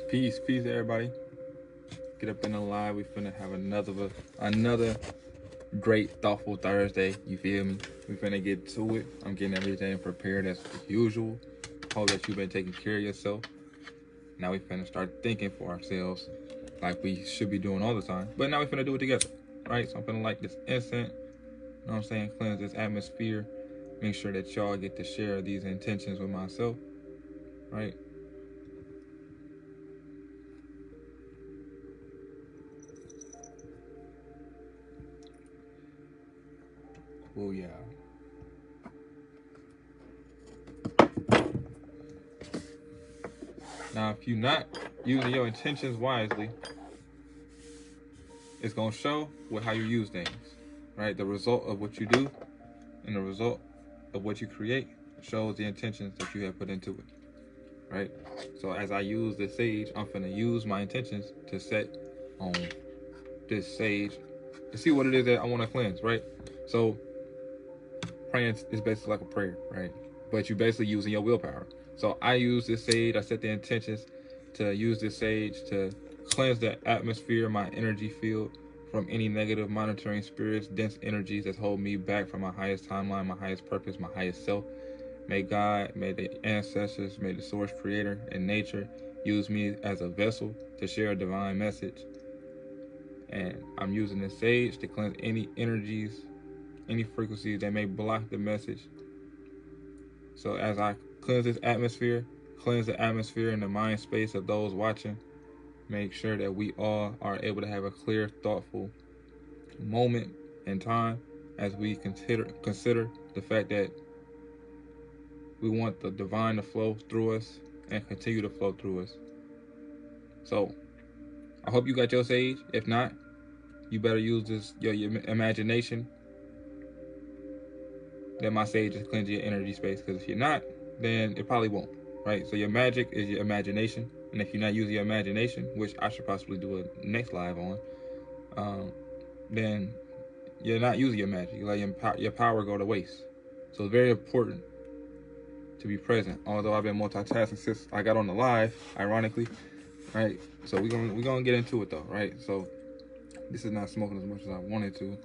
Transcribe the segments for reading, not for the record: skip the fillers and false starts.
Peace, peace, everybody. Get up in the live. We finna have another great, thoughtful Thursday. You feel me? We finna get to it. I'm getting everything prepared as usual. Hope that you've been taking care of yourself. Now we finna start thinking for ourselves, like we should be doing all the time. But now we finna do it together, right? So I'm finna light this incense. You know what I'm saying? Cleanse this atmosphere. Make sure that y'all get to share these intentions with myself, right? Oh yeah. Now, if you're not using your intentions wisely, it's gonna show with how you use things, right? The result of what you do and the result of what you create shows the intentions that you have put into it, right? So as I use this sage, I'm finna use my intentions to set on this sage to see what it is that I want to cleanse, right? So praying is basically like a prayer, right? But you basically using your willpower. So I use this sage, I set the intentions to use this sage to cleanse the atmosphere, my energy field, from any negative monitoring spirits, dense energies that hold me back from my highest timeline, my highest purpose, my highest self. May God, may the ancestors, may the source creator and nature use me as a vessel to share a divine message. And I'm using this sage to cleanse any energies, any frequencies that may block the message. So as I cleanse this atmosphere, cleanse the atmosphere and the mind space of those watching, make sure that we all are able to have a clear, thoughtful moment in time as we consider the fact that we want the divine to flow through us and continue to flow through us. So I hope you got your sage. If not, you better use this your imagination. Then my sage is cleanse your energy space, because if you're not, then it probably won't, right? So your magic is your imagination, and if you're not using your imagination, which I should possibly do a next live on, then you're not using your magic. You let your power go to waste. So it's very important to be present. Although I've been multitasking since I got on the live, ironically, right? So we're gonna get into it though, right? So this is not smoking as much as I wanted to.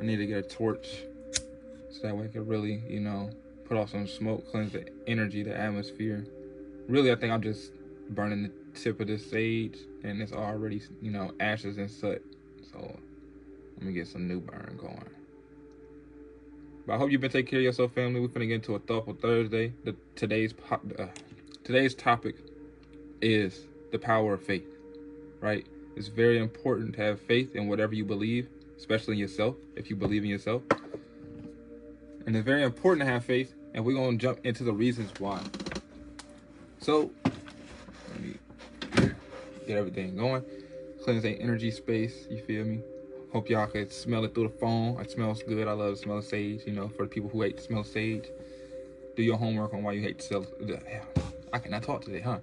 I need to get a torch so that way I can really, put off some smoke, cleanse the energy, the atmosphere. Really, I think I'm just burning the tip of this sage, and it's already, ashes and soot. So let me get some new burn going. But I hope you've been taking care of yourself, family. We're finna get into a thoughtful Thursday. Today's topic is the power of faith, right? It's very important to have faith in whatever you believe, especially in yourself, if you believe in yourself. And it's very important to have faith, and we're going to jump into the reasons why. So, let me get everything going. Cleanse the energy space, you feel me? Hope y'all could smell it through the phone. It smells good. I love the smell of sage, for the people who hate the smell of sage. Do your homework on why you hate the smell. I cannot talk today, huh?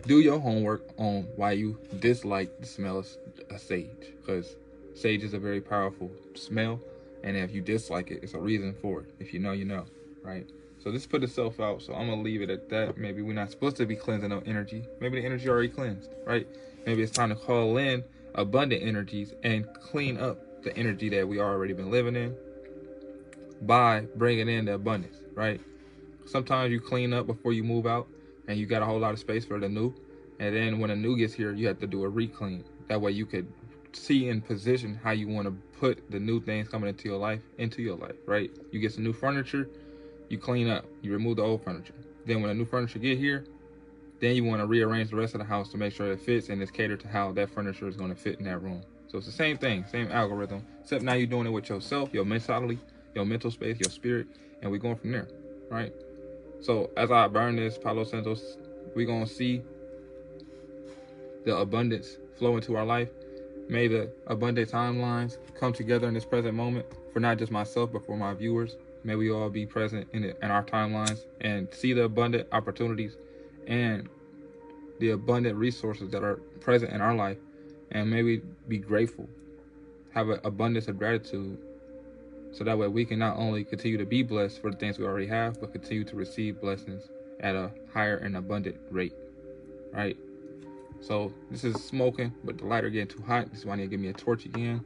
Do your homework on why you dislike the smell of sage, because sage is a very powerful smell. And if you dislike it, it's a reason for it. If you know, you know, right? So this put itself out, so I'm going to leave it at that. Maybe we're not supposed to be cleansing no energy. Maybe the energy already cleansed, right? Maybe it's time to call in abundant energies and clean up the energy that we already been living in by bringing in the abundance, right? Sometimes you clean up before you move out, and you got a whole lot of space for the new. And then when the new gets here, you have to do a re-clean. That way you could see in position how you want to put the new things coming into your life, right? You get some new furniture, you clean up, you remove the old furniture. Then when the new furniture get here, then you want to rearrange the rest of the house to make sure it fits and it's catered to how that furniture is going to fit in that room. So it's the same thing, same algorithm, except now you're doing it with yourself, your mentality, your mental space, your spirit, and we're going from there, right? So as I burn this Palo Santos, we're going to see the abundance flow into our life. May the abundant timelines come together in this present moment for not just myself, but for my viewers. May we all be present in our timelines and see the abundant opportunities and the abundant resources that are present in our life. And may we be grateful, have an abundance of gratitude, so that way we can not only continue to be blessed for the things we already have, but continue to receive blessings at a higher and abundant rate, right? So this is smoking, but the lighter getting too hot. This is why I need to give me a torch again.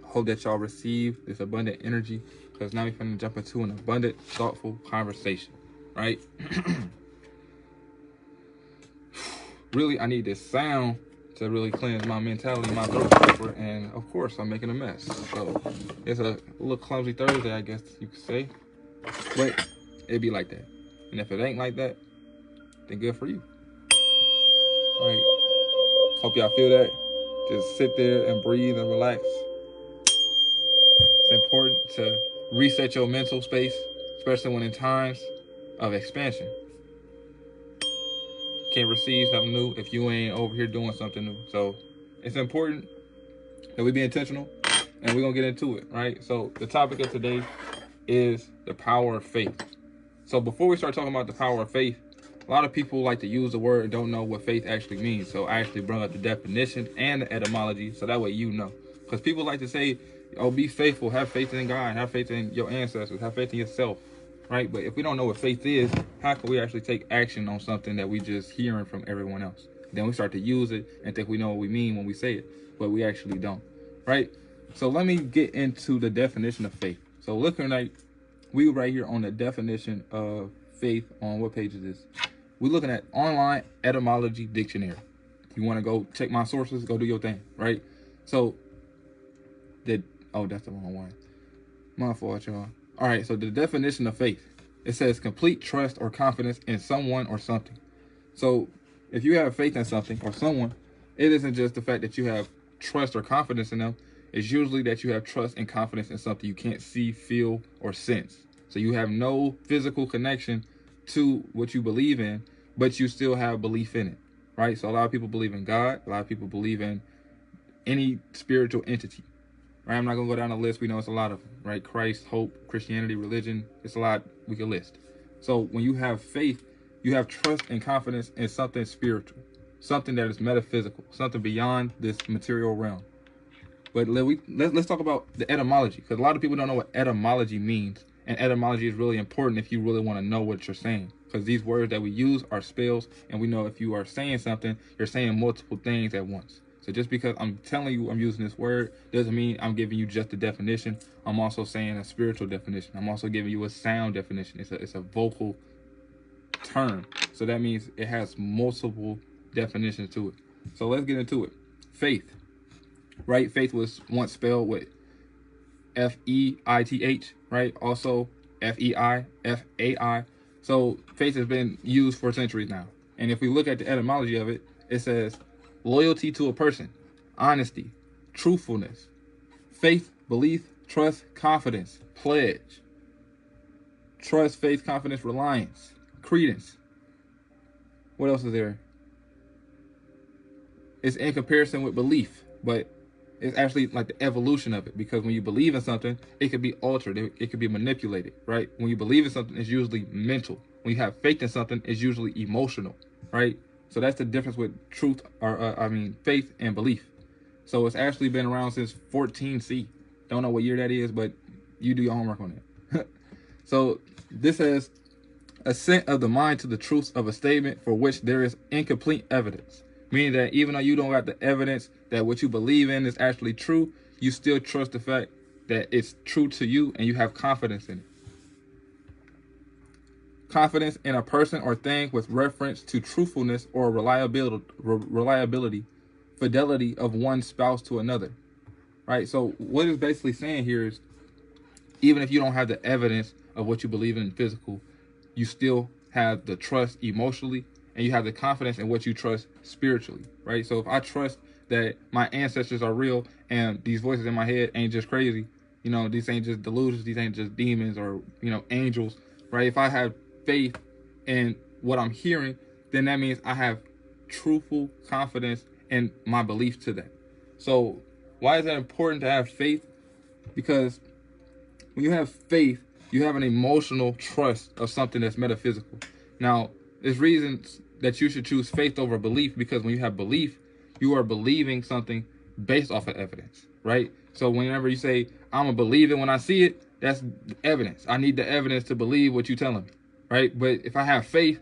Hope that y'all receive this abundant energy, because now we're going to jump into an abundant, thoughtful conversation, right? Really, I need this sound to really cleanse my mentality, my throat chakra, and of course, I'm making a mess. So it's a little clumsy Thursday, I guess you could say, but it'd be like that. And if it ain't like that, then good for you. All right. Hope y'all feel that. Just sit there and breathe and relax. It's important to reset your mental space, especially when in times of expansion. Can't receive something new if you ain't over here doing something new. So it's important that we be intentional, and we're gonna get into it, right? So the topic of today is the power of faith. So before we start talking about the power of faith, a lot of people like to use the word and don't know what faith actually means. So I actually brought up the definition and the etymology, so that way you know. Because people like to say, oh, be faithful, have faith in God, have faith in your ancestors, have faith in yourself, right? But if we don't know what faith is, how can we actually take action on something that we just hearing from everyone else? Then we start to use it and think we know what we mean when we say it, but we actually don't, right? So let me get into the definition of faith. So looking like we right here on the definition of faith on what page is this? We're looking at online etymology dictionary. If you want to go check my sources, go do your thing, right? So oh, that's the wrong one. My fault, y'all. All right, so the definition of faith, it says complete trust or confidence in someone or something. So if you have faith in something or someone, it isn't just the fact that you have trust or confidence in them. It's usually that you have trust and confidence in something you can't see, feel, or sense. So you have no physical connection to what you believe in, but you still have belief in it, right? So a lot of people believe in God. A lot of people believe in any spiritual entity, right? I'm not going to go down the list. We know it's a lot of them, right? Christ, hope, Christianity, religion. It's a lot we could list. So when you have faith, you have trust and confidence in something spiritual, something that is metaphysical, something beyond this material realm. But let's talk about the etymology, because a lot of people don't know what etymology means. And etymology is really important if you really want to know what you're saying, because these words that we use are spells, and we know if you are saying something, you're saying multiple things at once. So just because I'm telling you I'm using this word doesn't mean I'm giving you just a definition. I'm also saying a spiritual definition. I'm also giving you a sound definition. It's a vocal term. So that means it has multiple definitions to it. So let's get into it. Faith, right? Faith was once spelled with F-E-I-T-H, right? Also F-E-I, F-A-I. So faith has been used for centuries now. And if we look at the etymology of it, it says loyalty to a person, honesty, truthfulness, faith, belief, trust, confidence, pledge, trust, faith, confidence, reliance, credence. What else is there? It's in comparison with belief, but it's actually like the evolution of it, because when you believe in something, it could be altered, it could be manipulated, right? When you believe in something, it's usually mental. When you have faith in something, it's usually emotional, right? So that's the difference with truth, or faith and belief. So it's actually been around since 14C. Don't know what year that is, but you do your homework on it. So this says assent of the mind to the truth of a statement for which there is incomplete evidence. Meaning that even though you don't got the evidence that what you believe in is actually true, you still trust the fact that it's true to you and you have confidence in it. Confidence in a person or thing with reference to truthfulness or reliability, fidelity of one spouse to another. Right? So what it's basically saying here is, even if you don't have the evidence of what you believe in physical, you still have the trust emotionally, and you have the confidence in what you trust spiritually, right? So if I trust that my ancestors are real and these voices in my head ain't just crazy, these ain't just delusions, these ain't just demons or, angels, right? If I have faith in what I'm hearing, then that means I have truthful confidence in my belief to that. So why is that important to have faith? Because when you have faith, you have an emotional trust of something that's metaphysical. Now, there's reasons that you should choose faith over belief, because when you have belief, you are believing something based off of evidence, right? So whenever you say, I'm going to believe it when I see it, that's evidence. I need the evidence to believe what you're telling me, right? But if I have faith,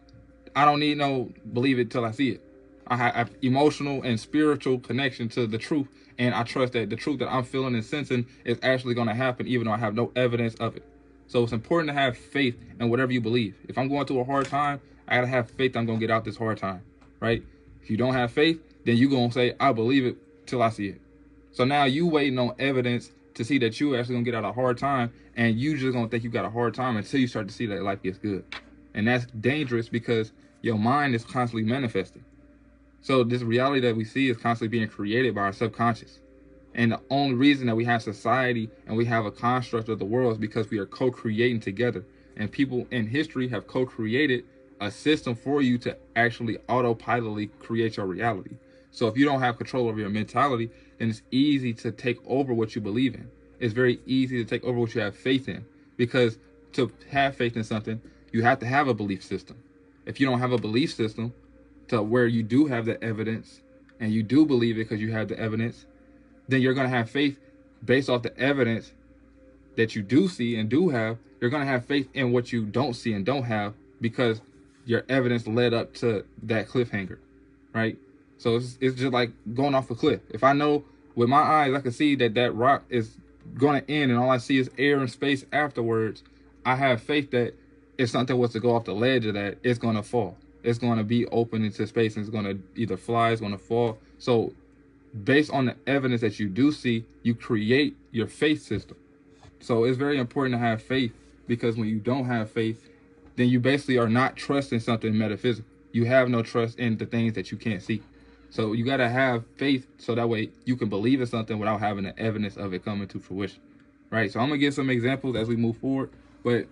I don't need no believe it till I see it. I have emotional and spiritual connection to the truth, and I trust that the truth that I'm feeling and sensing is actually going to happen, even though I have no evidence of it. So it's important to have faith in whatever you believe. If I'm going through a hard time, I gotta have faith I'm gonna get out this hard time, right? If you don't have faith, then you gonna say, I believe it till I see it. So now you waiting on evidence to see that you actually gonna get out a hard time, and you just gonna think you got a hard time until you start to see that life gets good. And that's dangerous because your mind is constantly manifesting. So this reality that we see is constantly being created by our subconscious. And the only reason that we have society and we have a construct of the world is because we are co-creating together. And people in history have co-created a system for you to actually autopilotly create your reality. So if you don't have control over your mentality, then it's easy to take over what you believe in. It's very easy to take over what you have faith in, because to have faith in something, you have to have a belief system. If you don't have a belief system to where you do have the evidence and you do believe it because you have the evidence, then you're going to have faith based off the evidence that you do see and do have. You're going to have faith in what you don't see and don't have because your evidence led up to that cliffhanger, right? So it's just like going off a cliff. If I know with my eyes, I can see that that rock is going to end and all I see is air and space afterwards, I have faith that if something was to go off the ledge of that, it's going to fall. It's going to be open into space and it's going to either fly, it's going to fall. So based on the evidence that you do see, you create your faith system. So it's very important to have faith, because when you don't have faith, then you basically are not trusting something metaphysical. You have no trust in the things that you can't see. So you got to have faith so that way you can believe in something without having the evidence of it coming to fruition, right? So I'm going to give some examples as we move forward. But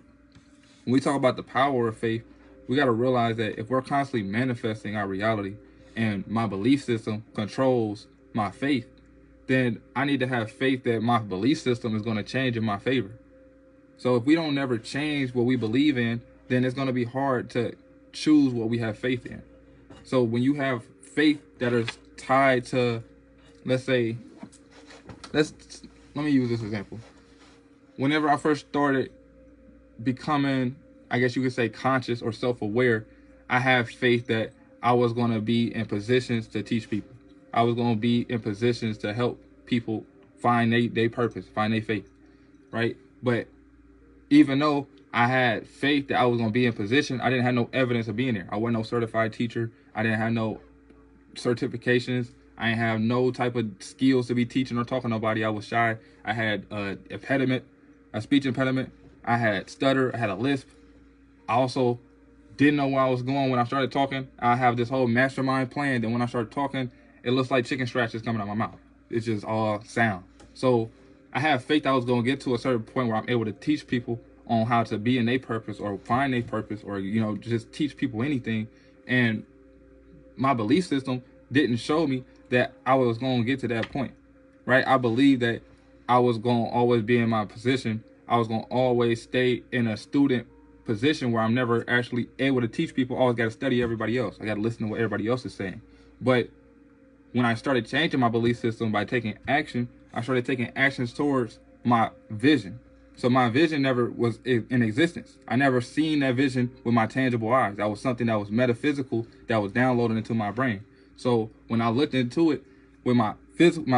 when we talk about the power of faith, we got to realize that if we're constantly manifesting our reality and my belief system controls my faith, then I need to have faith that my belief system is going to change in my favor. So if we don't never change what we believe in, then it's going to be hard to choose what we have faith in. So when you have faith that is tied to, let me use this example. Whenever I first started becoming, I guess you could say, conscious or self-aware, I have faith that I was going to be in positions to teach people. I was going to be in positions to help people find their purpose, find their faith, right? But even though I had faith that I was going to be in position, I didn't have no evidence of being there. I wasn't no certified teacher. I didn't have no certifications. I didn't have no type of skills to be teaching or talking to nobody. I was shy. I had a speech impediment. I had stutter. I had a lisp. I also didn't know where I was going when I started talking. I have this whole mastermind plan. Then when I started talking, it looks like chicken scratches coming out of my mouth. It's just all sound. So I have faith I was going to get to a certain point where I'm able to teach people on how to be in their purpose or find their purpose, or, just teach people anything. And my belief system didn't show me that I was going to get to that point, right? I believe that I was going to always be in my position. I was going to always stay in a student position where I'm never actually able to teach people. I always got to study everybody else. I got to listen to what everybody else is saying. But when I started changing my belief system by taking action, I started taking actions towards my vision. So my vision never was in existence. I never seen that vision with my tangible eyes. That was something that was metaphysical, that was downloaded into my brain. So when I looked into it with my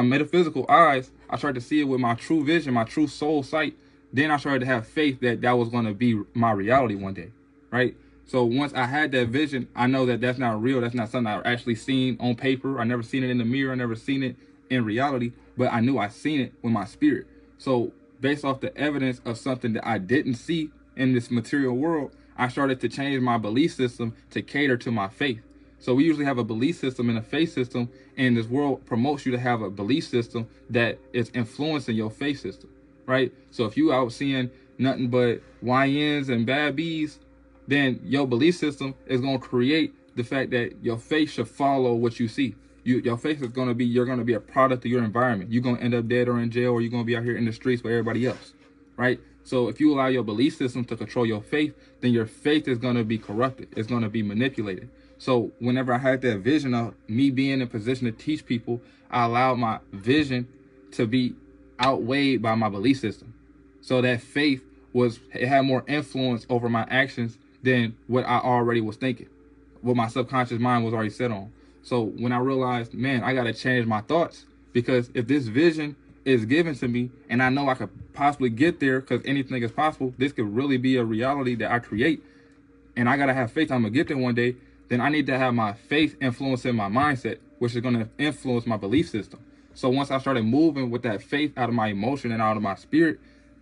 metaphysical eyes, I started to see it with my true vision, my true soul sight. Then I started to have faith that that was going to be my reality one day, right? So once I had that vision, I know that that's not real. That's not something I actually seen on paper. I never seen it in the mirror. I never seen it in reality, but I knew I seen it with my spirit. So based off the evidence of something that I didn't see in this material world, I started to change my belief system to cater to my faith. So we usually have a belief system and a faith system, and this world promotes you to have a belief system that is influencing your faith system, right? So if you out seeing nothing but YNs and bad Bs, then your belief system is going to create the fact that your faith should follow what you see. Your faith is going to be, you're going to be a product of your environment. You're going to end up dead or in jail, or you're going to be out here in the streets with everybody else, right? So if you allow your belief system to control your faith, then your faith is going to be corrupted. It's going to be manipulated. So whenever I had that vision of me being in a position to teach people, I allowed my vision to be outweighed by my belief system. So that faith it had more influence over my actions than what I already was thinking, what my subconscious mind was already set on. So when I realized, man, I got to change my thoughts, because if this vision is given to me and I know I could possibly get there, because anything is possible, this could really be a reality that I create, and I got to have faith I'm going to get there one day, then I need to have my faith influencing my mindset, which is going to influence my belief system. So once I started moving with that faith out of my emotion and out of my spirit,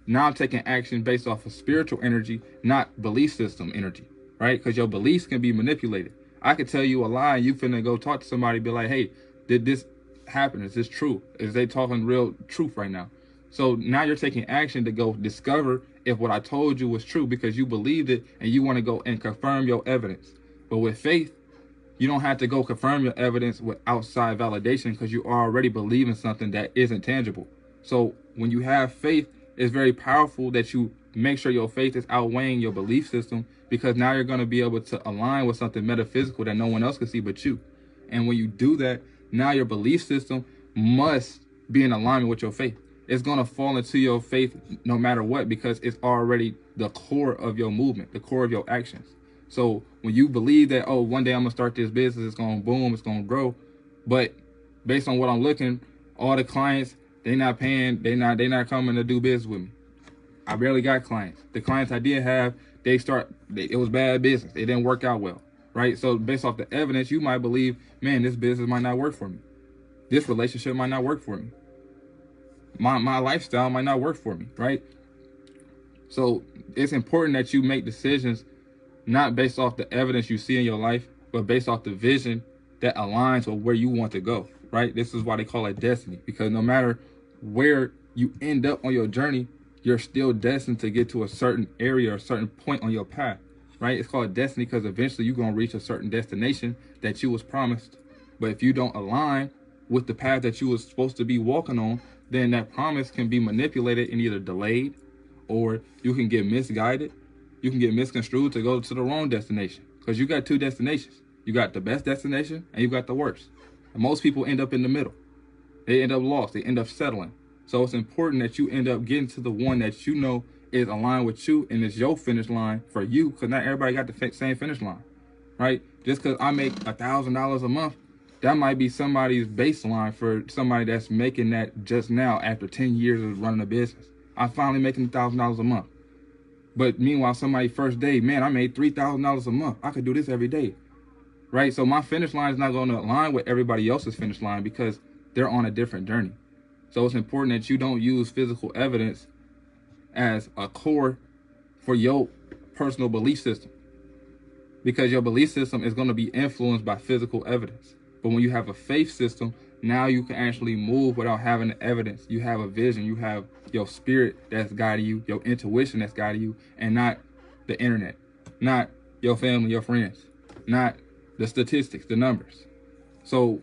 now I'm taking action based off of spiritual energy, not belief system energy, right? Because your beliefs can be manipulated. I could tell you a lie and you finna go talk to somebody, be like, hey, did this happen? Is this true? Is they talking real truth right now? So now you're taking action to go discover if what I told you was true, because you believed it and you want to go and confirm your evidence. But with faith, you don't have to go confirm your evidence with outside validation, because you already believe in something that isn't tangible. So when you have faith, it's very powerful that you make sure your faith is outweighing your belief system, because now you're going to be able to align with something metaphysical that no one else can see but you. And when you do that, now your belief system must be in alignment with your faith. It's going to fall into your faith no matter what, because it's already the core of your movement, the core of your actions. So when you believe that, oh, one day I'm going to start this business, it's going to boom, it's going to grow. But based on what I'm looking, all the clients, they're not paying, they're not coming to do business with me. I barely got clients. The clients I did have, it was bad business. It didn't work out well, right? So based off the evidence, you might believe, man, this business might not work for me. This relationship might not work for me. My lifestyle might not work for me, right? So it's important that you make decisions not based off the evidence you see in your life, but based off the vision that aligns with where you want to go, right? This is why they call it destiny, because no matter where you end up on your journey, you're still destined to get to a certain area or a certain point on your path, right? It's called destiny because eventually you're going to reach a certain destination that you was promised. But if you don't align with the path that you was supposed to be walking on, then that promise can be manipulated and either delayed, or you can get misguided. You can get misconstrued to go to the wrong destination, because you got two destinations. You got the best destination and you got the worst. And most people end up in the middle. They end up lost. They end up settling. So it's important that you end up getting to the one that you know is aligned with you and is your finish line for you, because not everybody got the same finish line, right? Just because I make $1,000 a month, that might be somebody's baseline for somebody that's making that just now after 10 years of running a business. I'm finally making $1,000 a month. But meanwhile, somebody first day, man, I made $3,000 a month. I could do this every day, right? So my finish line is not going to align with everybody else's finish line, because they're on a different journey. So it's important that you don't use physical evidence as a core for your personal belief system, because your belief system is going to be influenced by physical evidence. But when you have a faith system, now you can actually move without having the evidence. You have a vision. You have your spirit that's guiding you, your intuition that's guiding you, and not the internet, not your family, your friends, not the statistics, the numbers. So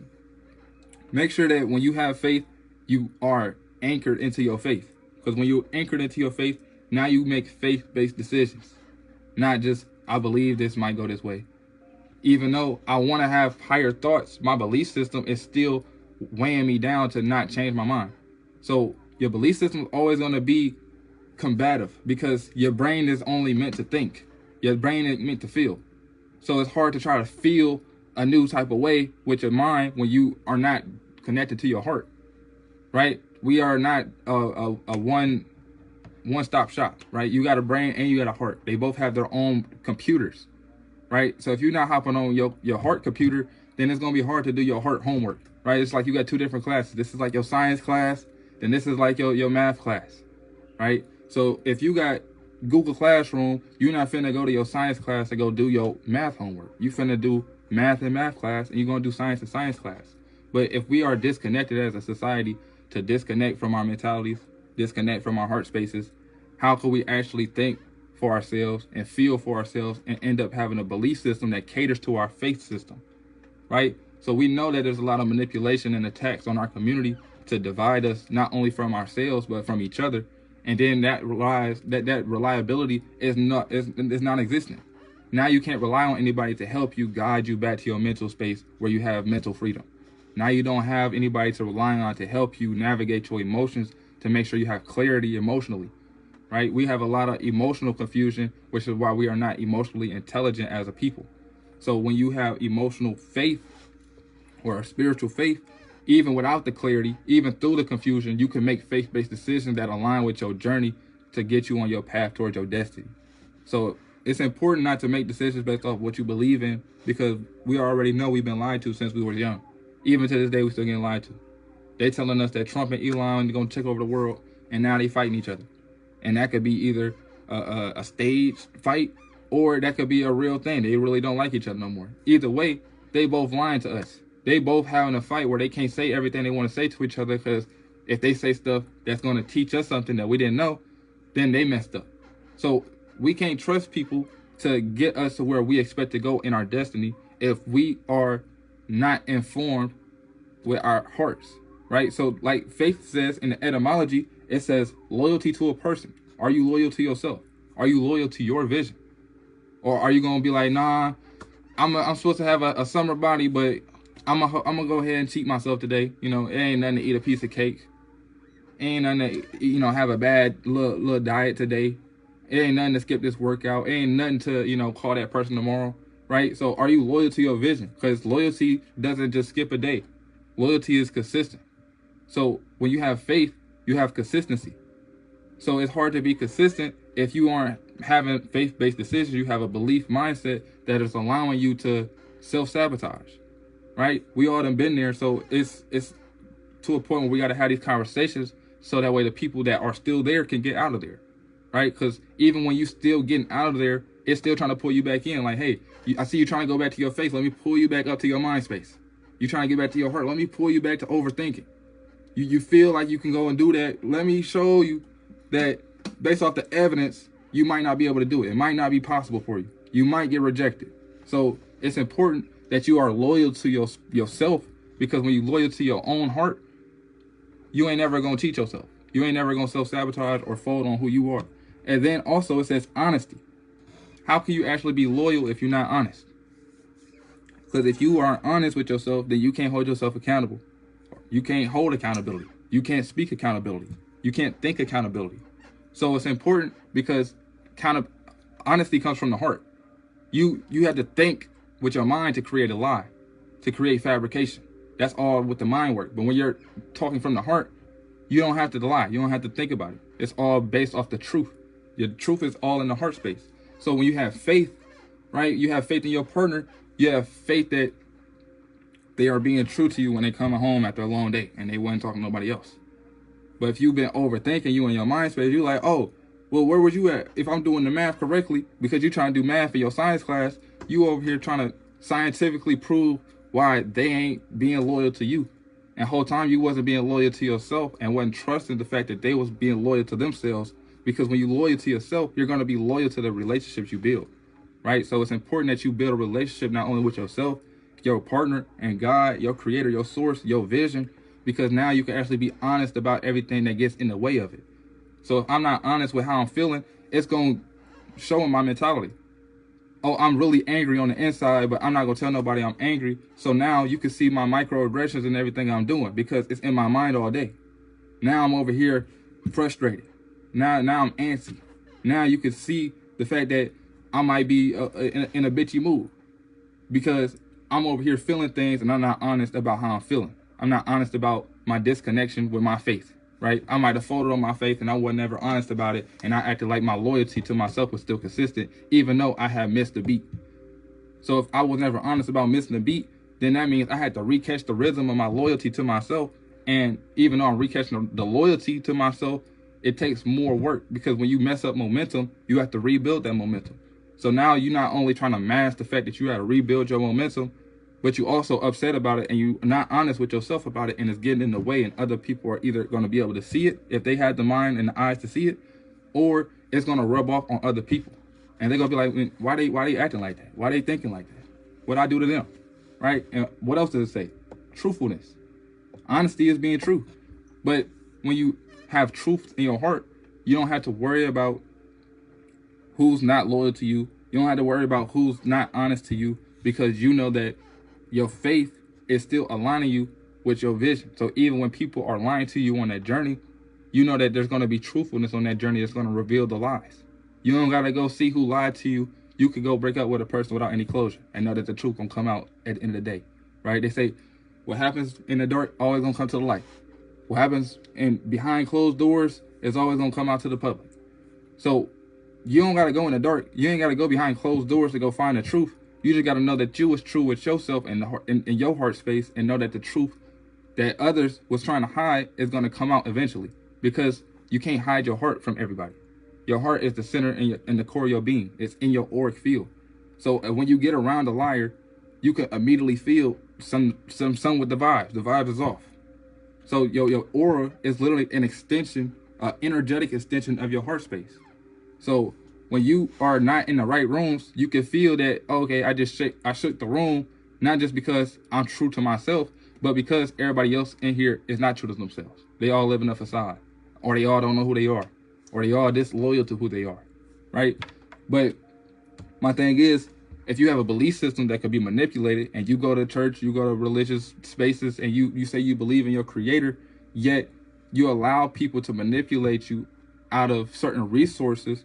make sure that when you have faith, you are anchored into your faith. Because when you're anchored into your faith, now you make faith-based decisions. Not just, I believe this might go this way. Even though I want to have higher thoughts, my belief system is still weighing me down to not change my mind. So your belief system is always going to be combative, because your brain is only meant to think. Your brain is meant to feel. So it's hard to try to feel a new type of way with your mind when you are not connected to your heart. Right? We are not a one-stop shop, right? You got a brain and you got a heart. They both have their own computers, right? So if you're not hopping on your heart computer, then it's going to be hard to do your heart homework, right? It's like you got two different classes. This is like your science class, then this is like your math class, right? So if you got Google Classroom, you're not finna go to your science class to go do your math homework. You finna do math and math class, and you're going to do science and science class. But if we are disconnected as a society, to disconnect from our mentalities, disconnect from our heart spaces, how can we actually think for ourselves and feel for ourselves and end up having a belief system that caters to our faith system, right? So we know that there's a lot of manipulation and attacks on our community to divide us, not only from ourselves, but from each other. And then that reliability is non-existent. Now you can't rely on anybody to help you guide you back to your mental space where you have mental freedom. Now you don't have anybody to rely on to help you navigate your emotions, to make sure you have clarity emotionally. right? We have a lot of emotional confusion, which is why we are not emotionally intelligent as a people. So when you have emotional faith or a spiritual faith, even without the clarity, even through the confusion, you can make faith-based decisions that align with your journey to get you on your path towards your destiny. So it's important not to make decisions based off what you believe in, because we already know we've been lied to since we were young. Even to this day, we're still getting lied to. They telling us that Trump and Elon are going to take over the world, and now they fighting each other. And that could be either a stage fight, or that could be a real thing. They really don't like each other no more. Either way, they both lying to us. They both having a fight where they can't say everything they want to say to each other, because if they say stuff that's going to teach us something that we didn't know, then they messed up. So we can't trust people to get us to where we expect to go in our destiny if we are not informed with our hearts, right? So like faith says in the etymology, it says loyalty to a person. Are you loyal to yourself? Are you loyal to your vision? Or are you going to be like, nah, I'm supposed to have a summer body, but I'm gonna go ahead and cheat myself today. You know, it ain't nothing to eat a piece of cake. It ain't nothing to, you know, have a bad little diet today. It ain't nothing to skip this workout. It ain't nothing to, you know, call that person tomorrow, right? So are you loyal to your vision? Because loyalty doesn't just skip a day. Loyalty is consistent. So when you have faith, you have consistency. So it's hard to be consistent if you aren't having faith-based decisions. You have a belief mindset that is allowing you to self-sabotage, right? We all done been there. So it's to a point where we got to have these conversations so that way the people that are still there can get out of there, right? Because even when you still getting out of there, it's still trying to pull you back in. Like, hey, I see you trying to go back to your face. Let me pull you back up to your mind space. You trying to get back to your heart. Let me pull you back to overthinking. You feel like you can go and do that. Let me show you that based off the evidence, you might not be able to do it. It might not be possible for you. You might get rejected. So it's important that you are loyal to yourself, because when you're loyal to your own heart, you ain't never going to cheat yourself. You ain't never going to self-sabotage or fold on who you are. And then also it says honesty. How can you actually be loyal if you're not honest? Because if you aren't honest with yourself, then you can't hold yourself accountable. You can't hold accountability. You can't speak accountability. You can't think accountability. So it's important because honesty comes from the heart. You have to think with your mind to create a lie, to create fabrication. That's all with the mind work. But when you're talking from the heart, you don't have to lie. You don't have to think about it. It's all based off the truth. Your truth is all in the heart space. So when you have faith, right? You have faith in your partner. You have faith that they are being true to you when they come home after a long day and they weren't talking to nobody else. But if you've been overthinking, you in your mind space, you're like, oh, well, where was you at? If I'm doing the math correctly, because you're trying to do math for your science class, you over here trying to scientifically prove why they ain't being loyal to you. And the whole time you wasn't being loyal to yourself and wasn't trusting the fact that they was being loyal to themselves. Because when you're loyal to yourself, you're going to be loyal to the relationships you build, right? So it's important that you build a relationship not only with yourself, your partner, and God, your creator, your source, your vision, because now you can actually be honest about everything that gets in the way of it. So if I'm not honest with how I'm feeling, it's going to show in my mentality. Oh, I'm really angry on the inside, but I'm not going to tell nobody I'm angry. So now you can see my microaggressions and everything I'm doing because it's in my mind all day. Now I'm over here frustrated. Now I'm antsy. Now you can see the fact that I might be in a bitchy mood because I'm over here feeling things and I'm not honest about how I'm feeling. I'm not honest about my disconnection with my faith, right? I might have folded on my faith and I was never honest about it, and I acted like my loyalty to myself was still consistent, even though I had missed the beat. So if I was never honest about missing the beat, then that means I had to recatch the rhythm of my loyalty to myself. And even though I'm recatching the loyalty to myself, it takes more work, because when you mess up momentum, you have to rebuild that momentum. So now you're not only trying to mask the fact that you got to rebuild your momentum, but you also upset about it and you're not honest with yourself about it, and it's getting in the way, and other people are either going to be able to see it if they had the mind and the eyes to see it, or it's going to rub off on other people. And they're going to be like, why they acting like that? Why they thinking like that? What I do to them, right? And what else does it say? Truthfulness. Honesty is being true. But when you have truth in your heart, you don't have to worry about who's not loyal to you. You don't have to worry about who's not honest to you, because you know that your faith is still aligning you with your vision. So even when people are lying to you on that journey, you know that there's going to be truthfulness on that journey that's going to reveal the lies. You don't got to go see who lied to you. You could go break up with a person without any closure and know that the truth going to come out at the end of the day, right? They say what happens in the dark always going to come to the light. What happens behind closed doors is always going to come out to the public. So you don't got to go in the dark. You ain't got to go behind closed doors to go find the truth. You just got to know that you was true with yourself and in your heart space, and know that the truth that others was trying to hide is going to come out eventually, because you can't hide your heart from everybody. Your heart is the center in the core of your being. It's in your auric field. So when you get around a liar, you can immediately feel some with the vibes. The vibe is off. So your aura is literally an extension, energetic extension of your heart space. So when you are not in the right rooms, you can feel that, okay, I shook the room, not just because I'm true to myself, but because everybody else in here is not true to themselves. They all live in a facade, or they all don't know who they are, or they all disloyal to who they are, right? But my thing is, if you have a belief system that could be manipulated, and you go to church, you go to religious spaces, and you say you believe in your creator, yet you allow people to manipulate you out of certain resources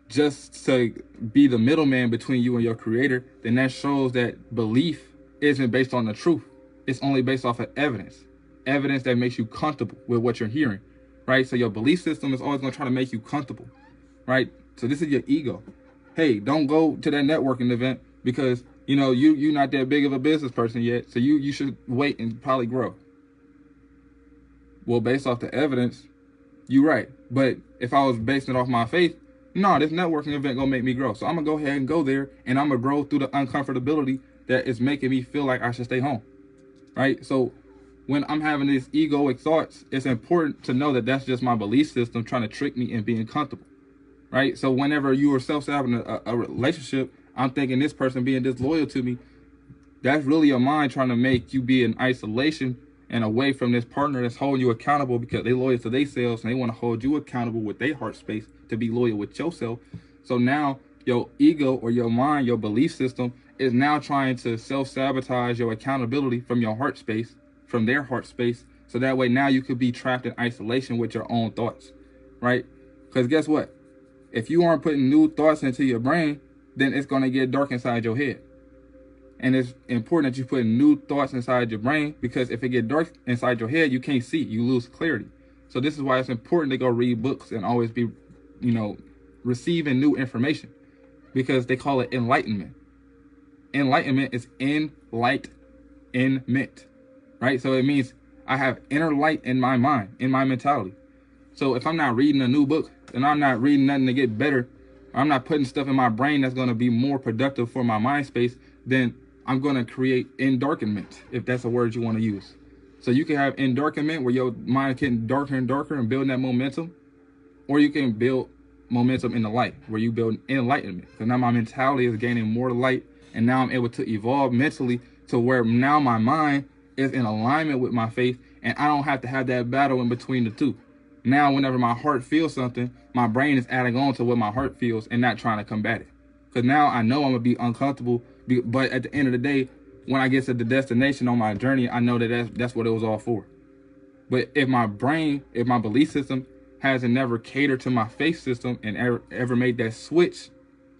just to be the middleman between you and your creator, then that shows that belief isn't based on the truth. It's only based off of evidence that makes you comfortable with what you're hearing, right? So your belief system is always going to try to make you comfortable, right? So this is your ego. Hey, don't go to that networking event because, you know, you're not that big of a business person yet, so you should wait and probably grow. Well, based off the evidence, you're right. But if I was basing it off my faith, no, this networking event gonna make me grow. So I'm gonna go ahead and go there, and I'm gonna grow through the uncomfortability that is making me feel like I should stay home, right? So when I'm having these egoic thoughts, it's important to know that that's just my belief system trying to trick me and being comfortable, right? So whenever you are self-sabotaging a relationship, I'm thinking this person being disloyal to me, that's really your mind trying to make you be in isolation and away from this partner that's holding you accountable, because they loyal to themselves and they want to hold you accountable with their heart space to be loyal with yourself. So now your ego or your mind, your belief system is now trying to self-sabotage your accountability from your heart space, from their heart space. So that way now you could be trapped in isolation with your own thoughts, right? Because guess what? If you aren't putting new thoughts into your brain, then it's going to get dark inside your head. And it's important that you put new thoughts inside your brain, because if it gets dark inside your head, you can't see, you lose clarity. So this is why it's important to go read books and always be, you know, receiving new information, because they call it enlightenment. Enlightenment is enlightenment, right? So it means I have inner light in my mind, in my mentality. So if I'm not reading a new book, and I'm not reading nothing to get better, I'm not putting stuff in my brain that's going to be more productive for my mind space, then I'm going to create endarkenment, if that's a word you want to use. So you can have endarkenment where your mind getting darker and darker and building that momentum, or you can build momentum in the light where you build enlightenment. So now my mentality is gaining more light, and now I'm able to evolve mentally to where now my mind is in alignment with my faith, and I don't have to have that battle in between the two. Now whenever my heart feels something, my brain is adding on to what my heart feels and not trying to combat it. Because now I know I'm going to be uncomfortable, but at the end of the day, when I get to the destination on my journey, I know that that's what it was all for. But if my brain, if my belief system hasn't never catered to my faith system and ever made that switch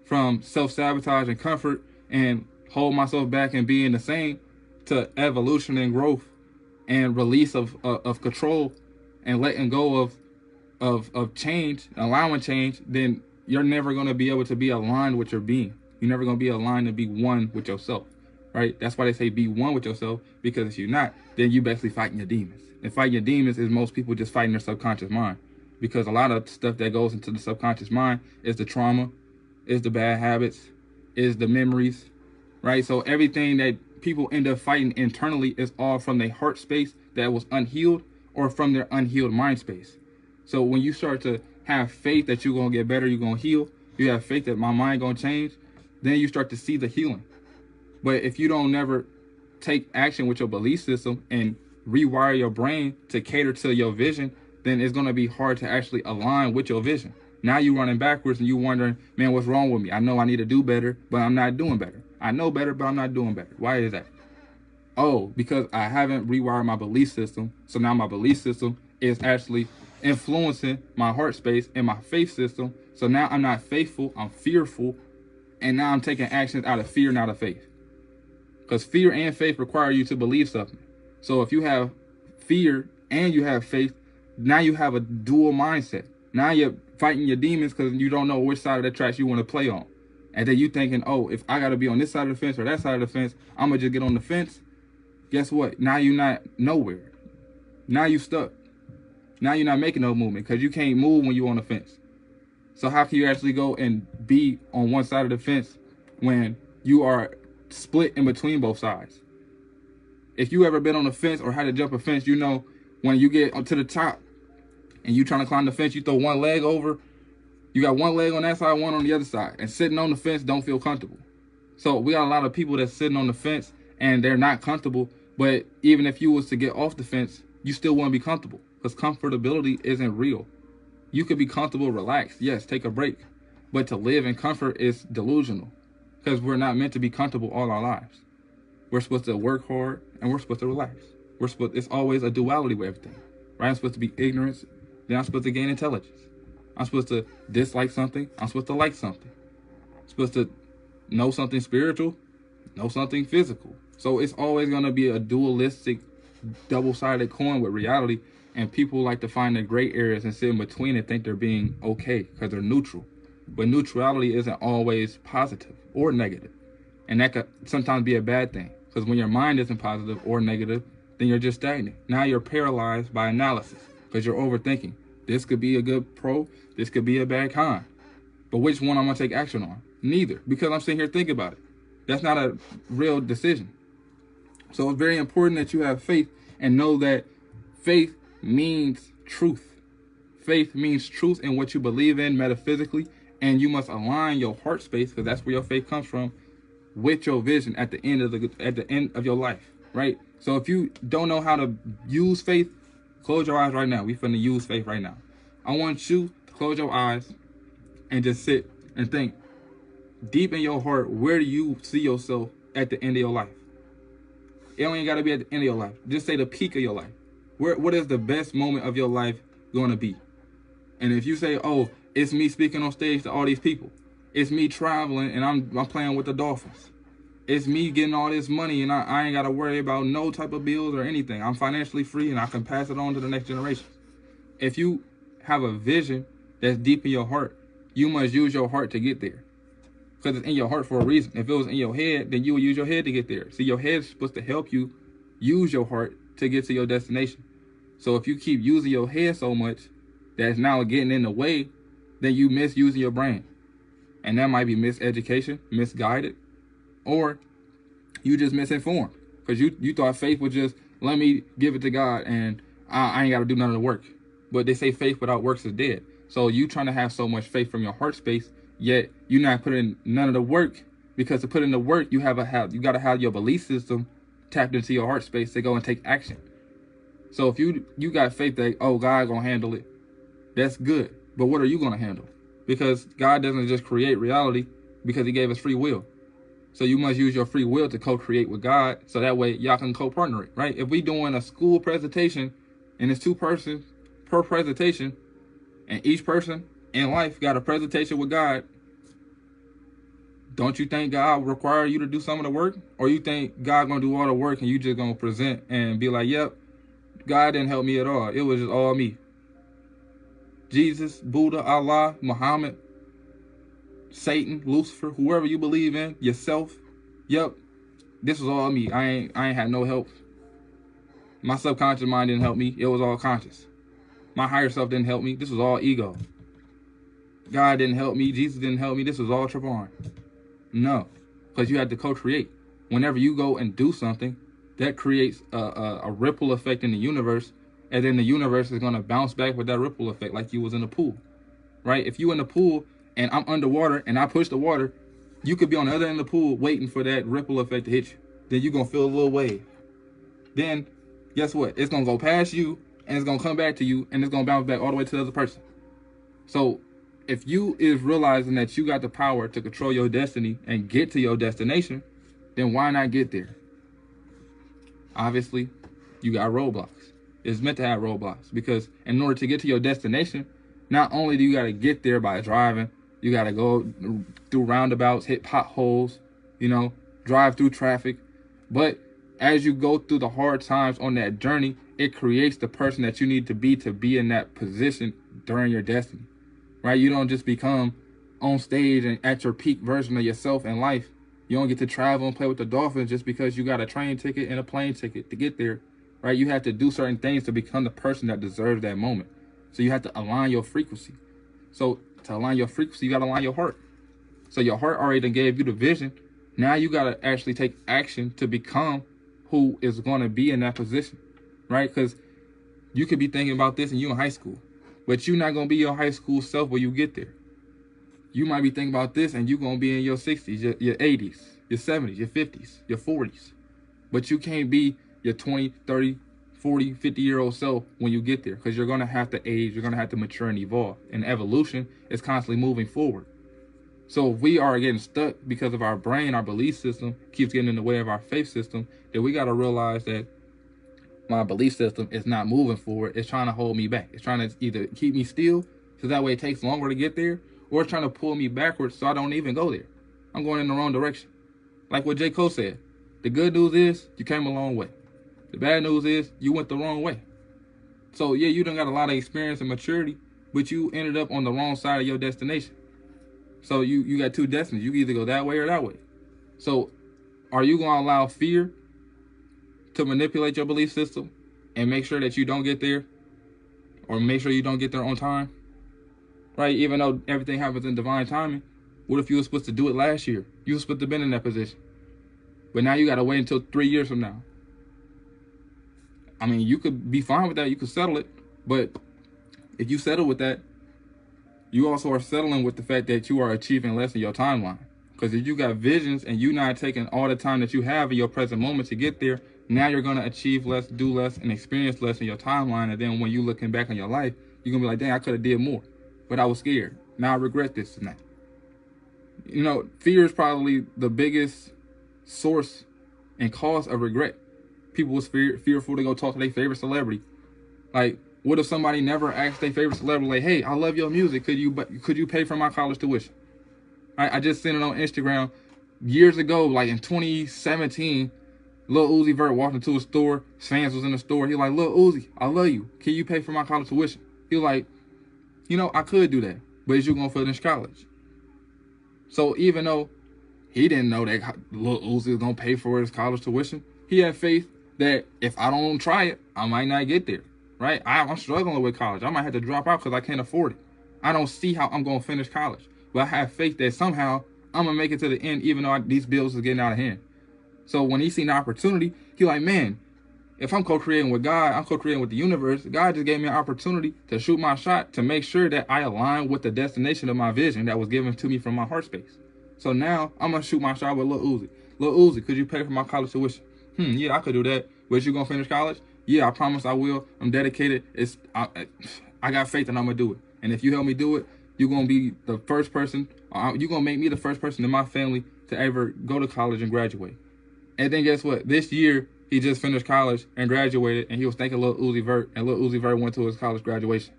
from self-sabotage and comfort and hold myself back and being the same to evolution and growth and release of control and letting go of change, allowing change, then you're never going to be able to be aligned with your being. You're never going to be aligned to be one with yourself, right? That's why they say be one with yourself, because if you're not, then you basically fighting your demons. And fighting your demons is most people just fighting their subconscious mind, because a lot of stuff that goes into the subconscious mind is the trauma, is the bad habits, is the memories, right? So everything that people end up fighting internally is all from their heart space that was unhealed, or from their unhealed mind space. So when you start to have faith that you're going to get better, you're going to heal, you have faith that my mind going to change, then you start to see the healing. But if you don't never take action with your belief system and rewire your brain to cater to your vision, then it's going to be hard to actually align with your vision. Now you're running backwards and you're wondering, man, what's wrong with me? I know I need to do better, but I'm not doing better. I know better, but I'm not doing better. Why is that? Oh, because I haven't rewired my belief system. So now my belief system is actually influencing my heart space and my faith system. So now I'm not faithful, I'm fearful, and now I'm taking actions out of fear, not of faith. Because fear and faith require you to believe something. So if you have fear and you have faith, now you have a dual mindset. Now you're fighting your demons because you don't know which side of the tracks you want to play on. And then you thinking, oh, if I got to be on this side of the fence or that side of the fence, I'm going to just get on the fence. Guess what? Now you're not nowhere. Now you stuck. Now you're not making no movement because you can't move when you're on the fence. So how can you actually go and be on one side of the fence when you are split in between both sides? If you ever been on the fence or had to jump a fence, you know when you get to the top and you trying to climb the fence, you throw one leg over. You got one leg on that side, one on the other side. And sitting on the fence don't feel comfortable. So we got a lot of people that's sitting on the fence and they're not comfortable. But even if you was to get off the fence, you still want to be comfortable because comfortability isn't real. You could be comfortable, relaxed. Yes, take a break. But to live in comfort is delusional because we're not meant to be comfortable all our lives. We're supposed to work hard and we're supposed to relax. It's always a duality with everything, right? I'm supposed to be ignorance, then I'm supposed to gain intelligence. I'm supposed to dislike something, I'm supposed to like something. I'm supposed to know something spiritual, know something physical. So it's always going to be a dualistic, double-sided coin with reality, and people like to find the gray areas and sit in between and think they're being okay because they're neutral. But neutrality isn't always positive or negative, and that could sometimes be a bad thing because when your mind isn't positive or negative, then you're just stagnant. Now you're paralyzed by analysis because you're overthinking. This could be a good pro, this could be a bad con. But which one I'm going to take action on? Neither, because I'm sitting here thinking about it. That's not a real decision. So it's very important that you have faith and know that faith means truth. Faith means truth in what you believe in metaphysically, and you must align your heart space, because that's where your faith comes from, with your vision at the end of your life, right? So if you don't know how to use faith, close your eyes right now. We finna use faith right now. I want you to close your eyes and just sit and think deep in your heart, where do you see yourself at the end of your life? It ain't got to be at the end of your life. Just say the peak of your life. What is the best moment of your life going to be? And if you say, oh, it's me speaking on stage to all these people. It's me traveling and I'm playing with the Dolphins. It's me getting all this money and I ain't got to worry about no type of bills or anything. I'm financially free and I can pass it on to the next generation. If you have a vision that's deep in your heart, you must use your heart to get there. Because it's in your heart for a reason. If it was in your head, then you would use your head to get there. See, your head's supposed to help you use your heart to get to your destination. So if you keep using your head so much that's now getting in the way, then you misusing your brain. And that might be miseducation, misguided, or you just misinformed. Because you thought faith was just, let me give it to God and I ain't got to do none of the work. But they say faith without works is dead. So you trying to have so much faith from your heart space, yet you're not putting none of the work, because to put in the work, you got to have your belief system tapped into your heart space to go and take action. So if you got faith that, oh, God gonna handle it, that's good. But what are you gonna handle? Because God doesn't just create reality because he gave us free will. So you must use your free will to co-create with God, so that way y'all can co-partner it, right? If we doing a school presentation and it's 2 persons per presentation, and each person in life got a presentation with God, don't you think God will require you to do some of the work? Or you think God gonna do all the work and you just gonna present and be like, yep, God didn't help me at all. It was just all me. Jesus, Buddha, Allah, Muhammad, Satan, Lucifer, whoever you believe in, yourself, yep, this was all me. I ain't had no help. My subconscious mind didn't help me. It was all conscious. My higher self didn't help me. This was all ego. God didn't help me. Jesus didn't help me. This was all Trapon. No, because you had to co-create. Whenever you go and do something, that creates a ripple effect in the universe, and then the universe is going to bounce back with that ripple effect like you was in the pool, right? If you in the pool and I'm underwater and I push the water, you could be on the other end of the pool waiting for that ripple effect to hit you. Then you're going to feel a little wave. Then, guess what? It's going to go past you, and it's going to come back to you, and it's going to bounce back all the way to the other person. So if you is realizing that you got the power to control your destiny and get to your destination, then why not get there? Obviously, you got roadblocks. It's meant to have roadblocks, because in order to get to your destination, not only do you got to get there by driving, you got to go through roundabouts, hit potholes, drive through traffic. But as you go through the hard times on that journey, it creates the person that you need to be in that position during your destiny, right? You don't just become on stage and at your peak version of yourself in life. You don't get to travel and play with the Dolphins just because you got a train ticket and a plane ticket to get there, right? You have to do certain things to become the person that deserves that moment. So you have to align your frequency. So to align your frequency, you got to align your heart. So your heart already done gave you the vision. Now you got to actually take action to become who is going to be in that position, right? Because you could be thinking about this and you in high school, but you're not going to be your high school self when you get there. You might be thinking about this and you're going to be in your 60s, your 80s, your 70s, your 50s, your 40s. But you can't be your 20, 30, 40, 50-year-old self when you get there, because you're going to have to age, you're going to have to mature and evolve. And evolution is constantly moving forward. So if we are getting stuck because of our brain, our belief system keeps getting in the way of our faith system, then we got to realize that my belief system is not moving forward. It's trying to hold me back. It's trying to either keep me still, so that way it takes longer to get there, or it's trying to pull me backwards so I don't even go there. I'm going in the wrong direction. Like what J. Cole said, the good news is you came a long way. The bad news is you went the wrong way. So yeah, you done got a lot of experience and maturity, but you ended up on the wrong side of your destination. So you got two destinies. You can either go that way or that way. So are you going to allow fear to manipulate your belief system and make sure that you don't get there, or make sure you don't get there on time? Right? Even though everything happens in divine timing, what if you were supposed to do it last year? You were supposed to have been in that position. But now you got to wait until 3 years from now. I mean, you could be fine with that. You could settle it. But if you settle with that, you also are settling with the fact that you are achieving less in your timeline. Because if you got visions and you're not taking all the time that you have in your present moment to get there, now you're going to achieve less, do less, and experience less in your timeline. And then when you're looking back on your life, you're going to be like, dang, I could have did more, but I was scared. Now I regret this and that. Fear is probably the biggest source and cause of regret. People was fearful to go talk to their favorite celebrity. Like, what if somebody never asked their favorite celebrity, like, hey, I love your music. Could you pay for my college tuition? I just seen it on Instagram years ago, like in 2017. Lil Uzi Vert walked into a store. His fans was in the store. He like, Lil Uzi, I love you. Can you pay for my college tuition? He like, I could do that, but is you gonna finish college? So even though he didn't know that Lil Uzi was gonna pay for his college tuition, he had faith that if I don't try it, I might not get there. Right? I'm struggling with college. I might have to drop out because I can't afford it. I don't see how I'm gonna finish college, but I have faith that somehow I'm gonna make it to the end, even though these bills are getting out of hand. So when he seen the opportunity, he like, man, if I'm co-creating with God, I'm co-creating with the universe. God just gave me an opportunity to shoot my shot to make sure that I align with the destination of my vision that was given to me from my heart space. So now I'm going to shoot my shot with Lil Uzi. Lil Uzi, could you pay for my college tuition? Yeah, I could do that. But you going to finish college? Yeah, I promise I will. I'm dedicated. I got faith and I'm going to do it. And if you help me do it, you're going to be the first person. You're going to make me the first person in my family to ever go to college and graduate. And then guess what? This year, he just finished college and graduated, and he was thanking Lil Uzi Vert, and Lil Uzi Vert went to his college graduation.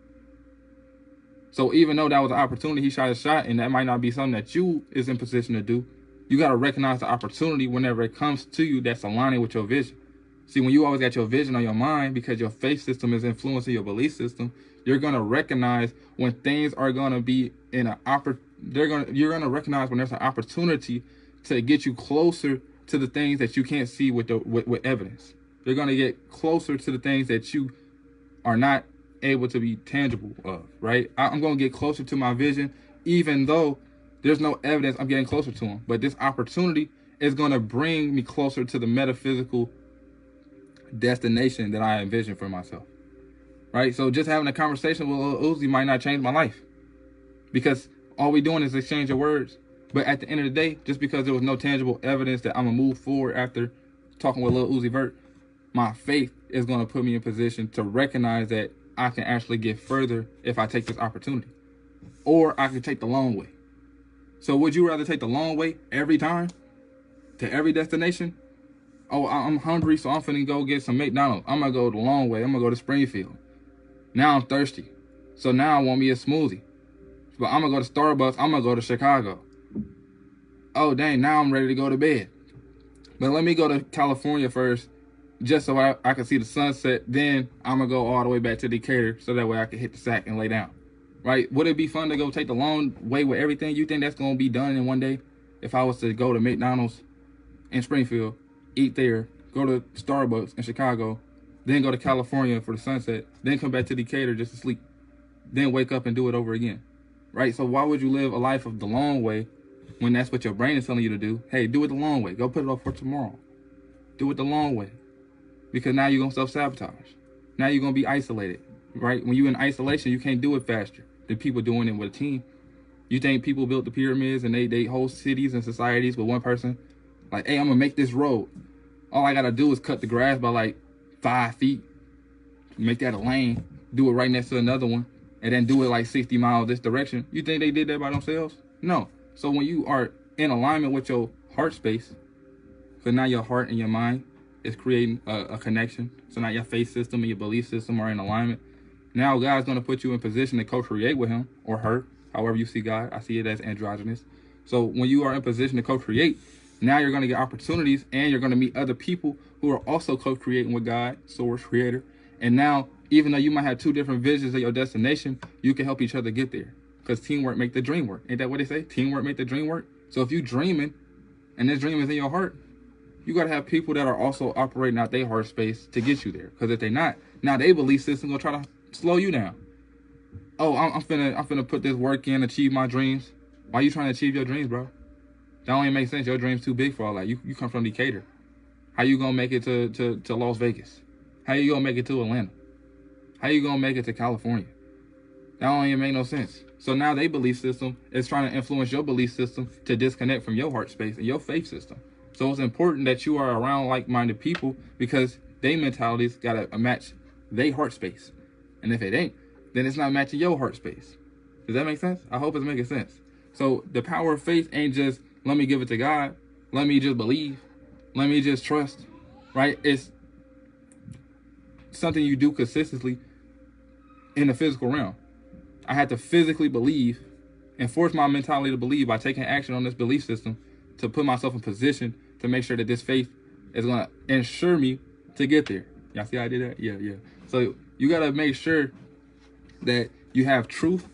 So even though that was an opportunity, he shot a shot, and that might not be something that you is in position to do, you got to recognize the opportunity whenever it comes to you that's aligning with your vision. See, when you always got your vision on your mind because your faith system is influencing your belief system, you're going to recognize when things are going to be in you're going to recognize when there's an opportunity to get you closer to the things that you can't see with evidence. They're going to get closer to the things that you are not able to be tangible of, right? I'm going to get closer to my vision, even though there's no evidence I'm getting closer to them. But this opportunity is going to bring me closer to the metaphysical destination that I envision for myself, right? So just having a conversation with Lil Uzi might not change my life, because all we doing is exchanging words. But at the end of the day, just because there was no tangible evidence that I'm going to move forward after talking with Lil Uzi Vert, my faith is going to put me in position to recognize that I can actually get further if I take this opportunity. Or I could take the long way. So would you rather take the long way every time to every destination? Oh, I'm hungry, so I'm finna go get some McDonald's. I'm gonna go the long way. I'm gonna go to Springfield. Now I'm thirsty, so now I want me a smoothie. But I'm gonna go to Starbucks. I'm gonna go to Chicago. Oh dang, now I'm ready to go to bed. But let me go to California first, just so I can see the sunset. Then I'm gonna go all the way back to Decatur, so that way I can hit the sack and lay down. Right? Would it be fun to go take the long way with everything? You think that's gonna be done in one day? If I was to go to McDonald's in Springfield, eat there, go to Starbucks in Chicago, then go to California for the sunset, then come back to Decatur just to sleep, then wake up and do it over again. Right? So why would you live a life of the long way when that's what your brain is telling you to do? Hey, do it the long way. Go put it off for tomorrow. Do it the long way. Because now you're going to self-sabotage. Now you're going to be isolated. Right? When you're in isolation, you can't do it faster than people doing it with a team. You think people built the pyramids and they hold cities and societies with one person? Like, hey, I'm going to make this road. All I got to do is cut the grass by like 5 feet. Make that a lane. Do it right next to another one. And then do it like 60 miles this direction. You think they did that by themselves? No. So when you are in alignment with your heart space, so now your heart and your mind is creating a connection. So now your faith system and your belief system are in alignment. Now God's going to put you in position to co-create with him or her, however you see God. I see it as androgynous. So when you are in position to co-create, now you're going to get opportunities and you're going to meet other people who are also co-creating with God, source, creator. And now, even though you might have two different visions of your destination, you can help each other get there. Because teamwork make the dream work. Ain't that what they say? Teamwork make the dream work. So if you dreaming and this dream is in your heart, you got to have people that are also operating out their heart space to get you there. Because if they're not, now their belief system gonna try to slow you down. Oh, I'm finna put this work in, achieve my dreams. Why you trying to achieve your dreams, bro? That don't even make sense. Your dream's too big for all that. You come from Decatur. How you gonna make it to Las Vegas? How you gonna make it to Atlanta? How you gonna make it to California? That don't even make no sense. So now their belief system is trying to influence your belief system to disconnect from your heart space and your faith system. So it's important that you are around like-minded people because their mentalities gotta match their heart space. And if it ain't, then it's not matching your heart space. Does that make sense? I hope it's making sense. So the power of faith ain't just, let me give it to God. Let me just believe. Let me just trust, right? It's something you do consistently in the physical realm. I had to physically believe and force my mentality to believe by taking action on this belief system to put myself in position to make sure that this faith is going to ensure me to get there. Y'all see how I did that? Yeah. So you got to make sure that you have truth,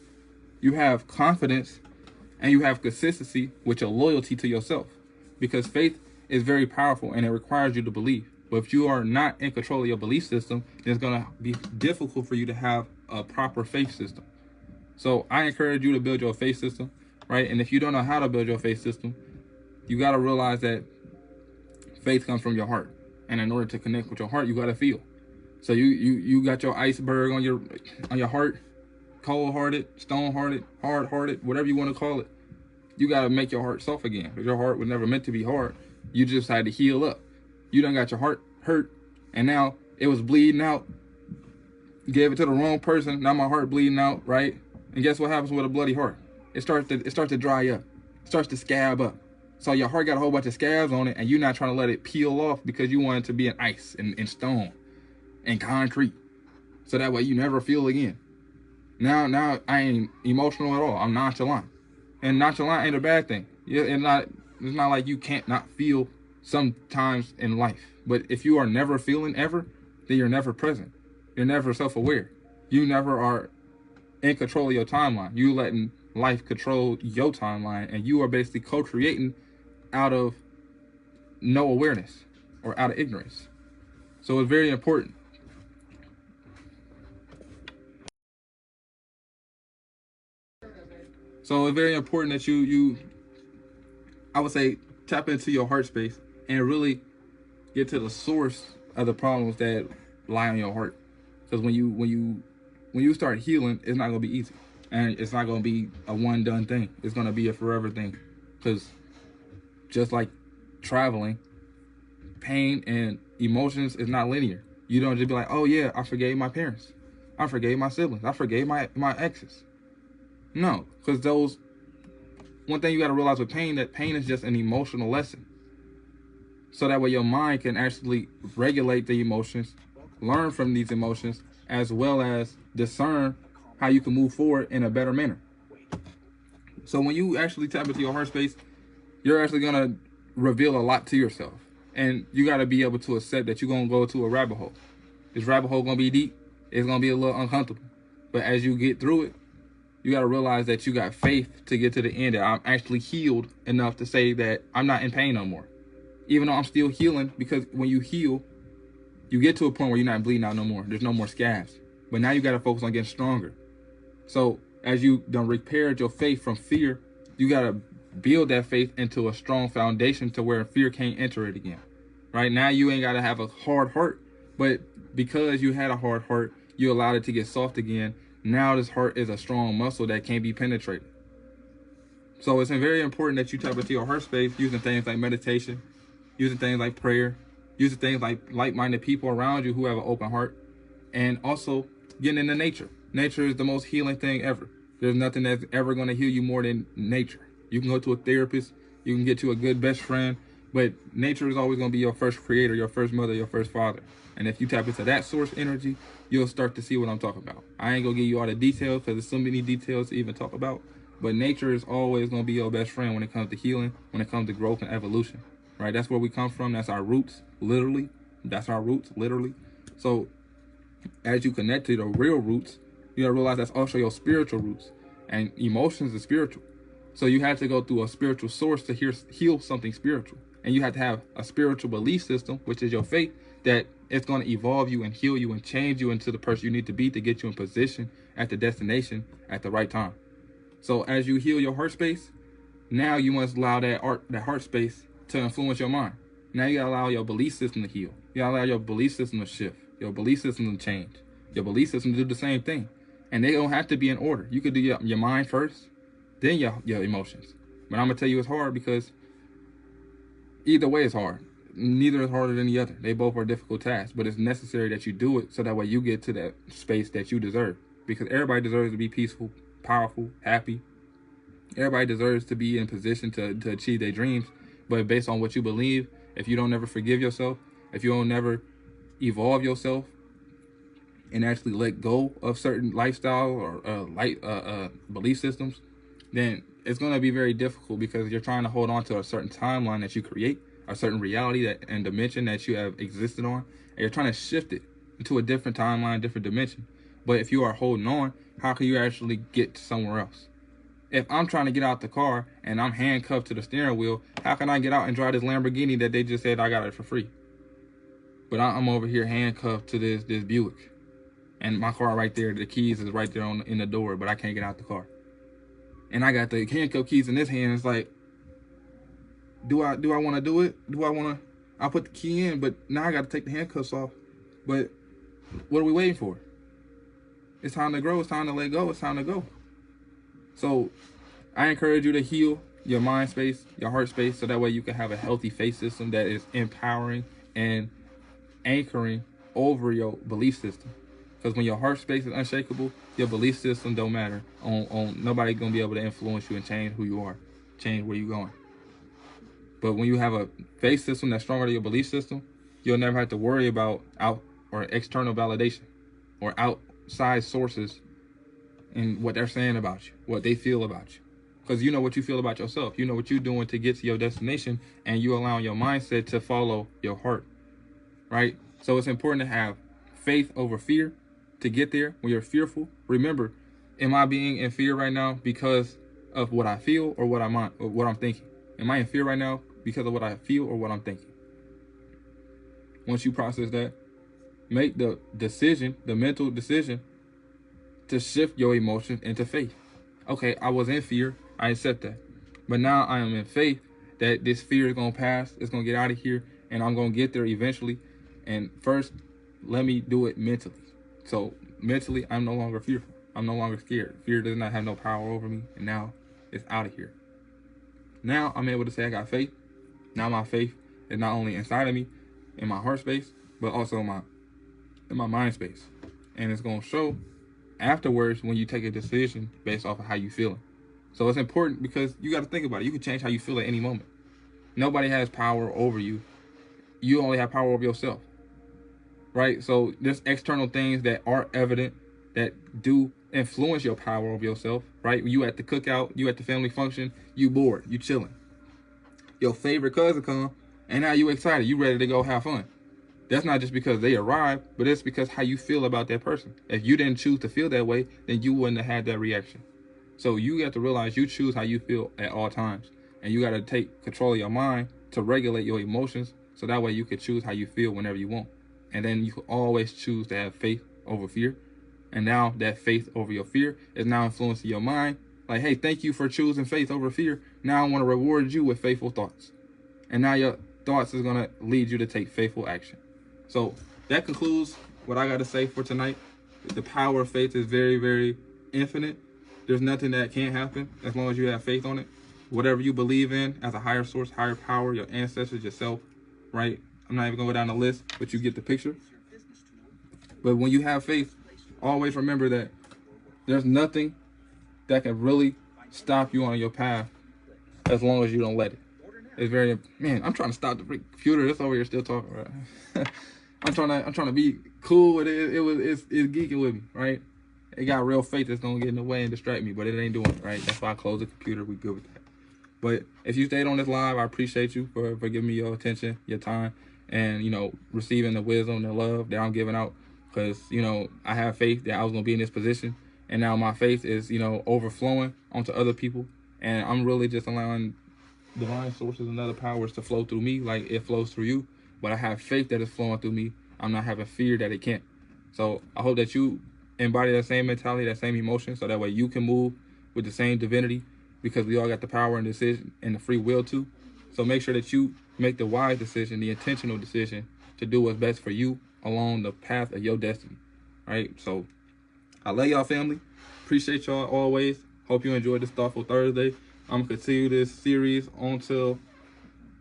you have confidence, and you have consistency with your loyalty to yourself. Because faith is very powerful and it requires you to believe. But if you are not in control of your belief system, then it's going to be difficult for you to have a proper faith system. So I encourage you to build your faith system, right? And if you don't know how to build your faith system, you got to realize that faith comes from your heart. And in order to connect with your heart, you got to feel. So you got your iceberg on your heart, cold-hearted, stone-hearted, hard-hearted, whatever you want to call it. You got to make your heart soft again. Because your heart was never meant to be hard. You just had to heal up. You done got your heart hurt, and now it was bleeding out. Gave it to the wrong person. Now my heart bleeding out, right? And guess what happens with a bloody heart? It starts to dry up. It starts to scab up. So your heart got a whole bunch of scabs on it, and you're not trying to let it peel off because you want it to be in ice and stone and concrete. So that way you never feel again. Now I ain't emotional at all. I'm nonchalant. And nonchalant ain't a bad thing. It's not like you can't not feel sometimes in life. But if you are never feeling ever, then you're never present. You're never self-aware. You never are in control of your timeline. You letting life control your timeline, and you are basically co-creating out of no awareness or out of ignorance. So it's very important. So it's very important that you I would say tap into your heart space and really get to the source of the problems that lie on your heart. Because when you start healing, it's not gonna be easy, and it's not gonna be a one done thing. It's gonna be a forever thing. Because just like traveling, pain and emotions is not linear. You don't just be like, oh yeah, I forgave my parents, I forgave my siblings, I forgave my exes. No, because one thing you got to realize with pain, that pain is just an emotional lesson. so that way your mind can actually regulate the emotions, learn from these emotions, as well as discern how you can move forward in a better manner. So when you actually tap into your heart space, you're actually gonna reveal a lot to yourself, and you got to be able to accept that you're gonna go to a rabbit hole. This rabbit hole gonna be deep. It's gonna be a little uncomfortable, but as you get through it, you got to realize that you got faith to get to the end. That I'm actually healed enough to say that I'm not in pain no more, even though I'm still healing. Because when you heal, you get to a point where you're not bleeding out no more. There's no more scabs. But now you got to focus on getting stronger. So as you done repaired your faith from fear, you got to build that faith into a strong foundation to where fear can't enter it again. Right now, you ain't got to have a hard heart, but because you had a hard heart, you allowed it to get soft again. Now this heart is a strong muscle that can't be penetrated. So it's very important that you tap into your heart space using things like meditation, using things like prayer, using things like like-minded people around you who have an open heart, and also getting into nature. Nature is the most healing thing ever. There's nothing that's ever going to heal you more than nature. You can go to a therapist, you can get you a good best friend, but nature is always going to be your first creator, your first mother, your first father. And if you tap into that source energy, you'll start to see what I'm talking about. I ain't going to give you all the details because there's so many details to even talk about. But nature is always going to be your best friend when it comes to healing, when it comes to growth and evolution. Right? That's where we come from. That's our roots, literally. That's our roots, literally. So as you connect to the real roots, you got to realize that's also your spiritual roots. And emotions are spiritual. So you have to go through a spiritual source to heal something spiritual. And you have to have a spiritual belief system, which is your faith, that it's going to evolve you and heal you and change you into the person you need to be to get you in position at the destination at the right time. So as you heal your heart space, now you must allow that heart space to influence your mind. Now you got to allow your belief system to heal. You got to allow your belief system to shift, your belief system to change, your belief system to do the same thing. And they don't have to be in order. You could do your mind first, then your emotions. But I'm going to tell you it's hard because either way is hard. Neither is harder than the other. They both are difficult tasks, but it's necessary that you do it so that way you get to that space that you deserve. Because everybody deserves to be peaceful, powerful, happy. Everybody deserves to be in position to achieve their dreams. But based on what you believe, if you don't never forgive yourself, if you don't never evolve yourself and actually let go of certain lifestyle or belief systems, then it's going to be very difficult because you're trying to hold on to a certain timeline that you create, a certain reality and dimension that you have existed on, and you're trying to shift it into a different timeline, different dimension. But if you are holding on, how can you actually get somewhere else? If I'm trying to get out the car and I'm handcuffed to the steering wheel, how can I get out and drive this Lamborghini that they just said I got it for free? But I'm over here handcuffed to this Buick, and my car right there, the keys is right there in the door, but I can't get out the car. And I got the handcuff keys in this hand. It's like, do I want to do it? I put the key in, but now I got to take the handcuffs off. But what are we waiting for? It's time to grow. It's time to let go. It's time to go. So I encourage you to heal your mind space, your heart space, so that way you can have a healthy faith system that is empowering and anchoring over your belief system. Because when your heart space is unshakable, your belief system don't matter. Nobody gonna be able to influence you and change who you are, change where you're going. But when you have a faith system that's stronger than your belief system, you'll never have to worry about out or external validation or outside sources and what they're saying about you, what they feel about you. Because you know what you feel about yourself. You know what you're doing to get to your destination, and you allowing your mindset to follow your heart, right? So it's important to have faith over fear to get there. When you're fearful, remember, am I being in fear right now because of what I feel or what I'm thinking? Am I in fear right now because of what I feel or what I'm thinking? Once you process that, make the decision, the mental decision, to shift your emotions into faith. Okay, I was in fear. I accept that. But now I am in faith that this fear is going to pass. It's going to get out of here. And I'm going to get there eventually. And first, let me do it mentally. So mentally, I'm no longer fearful. I'm no longer scared. Fear does not have no power over me. And now it's out of here. Now I'm able to say I got faith. Now my faith is not only inside of me, in my heart space, but also in my mind space. And it's going to show afterwards when you take a decision based off of how you feeling. So it's important because you got to think about it. You can change how you feel at any moment. Nobody has power over you you only have power over yourself, right? So there's external things that are evident that do influence your power over yourself, right? You at the cookout, you at the family function, you bored, you chilling. Your favorite cousin come, and now you excited, you ready to go have fun. That's not just because they arrived, but it's because how you feel about that person. If you didn't choose to feel that way, then you wouldn't have had that reaction. So you got to realize you choose how you feel at all times. And you got to take control of your mind to regulate your emotions, so that way you can choose how you feel whenever you want. And then you can always choose to have faith over fear. And now that faith over your fear is now influencing your mind. Like, hey, thank you for choosing faith over fear. Now I want to reward you with faithful thoughts. And now your thoughts is going to lead you to take faithful action. So that concludes what I got to say for tonight. The power of faith is very, very infinite. There's nothing that can't happen as long as you have faith on it. Whatever you believe in as a higher source, higher power, your ancestors, yourself, right? I'm not even going to go down the list, but you get the picture. But when you have faith, always remember that there's nothing that can really stop you on your path as long as you don't let it. It's very, man, I'm trying to stop the computer. It's over here still talking, right? I'm trying to be cool with it. It's geeking with me, right? It got real faith that's gonna get in the way and distract me, but it ain't doing it, right? That's why I close the computer. We good with that. But if you stayed on this live, I appreciate you for giving me your attention, your time, and, you know, receiving the wisdom and the love that I'm giving out. Because, you know, I have faith that I was gonna be in this position, and now my faith is, you know, overflowing onto other people, and I'm really just allowing divine sources and other powers to flow through me like it flows through you. But I have faith that it's flowing through me. I'm not having fear that it can't. So I hope that you embody that same mentality, that same emotion, so that way you can move with the same divinity, because we all got the power and decision and the free will too. So make sure that you make the wise decision, the intentional decision to do what's best for you along the path of your destiny, right? So I love y'all, family. Appreciate y'all always. Hope you enjoyed this Thoughtful Thursday. I'm going to continue this series until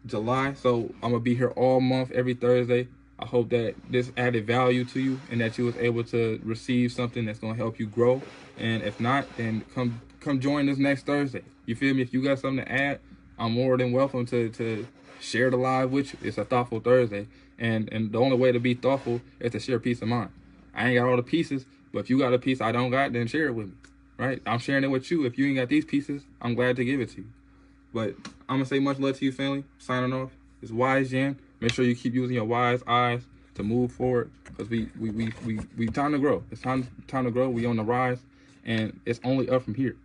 July. So I'm going to be here all month, every Thursday. I hope that this added value to you and that you was able to receive something that's going to help you grow. And if not, then come join us next Thursday. You feel me? If you got something to add, I'm more than welcome to share the live with you. It's a Thoughtful Thursday. And the only way to be thoughtful is to share peace of mind. I ain't got all the pieces, but if you got a piece I don't got, then share it with me. Right? I'm sharing it with you. If you ain't got these pieces, I'm glad to give it to you. But I'm going to say much love to you, family. Signing off. It's WISEYEN. Make sure you keep using your wise eyes to move forward, because we time to grow. It's time to grow. We on the rise, and it's only up from here.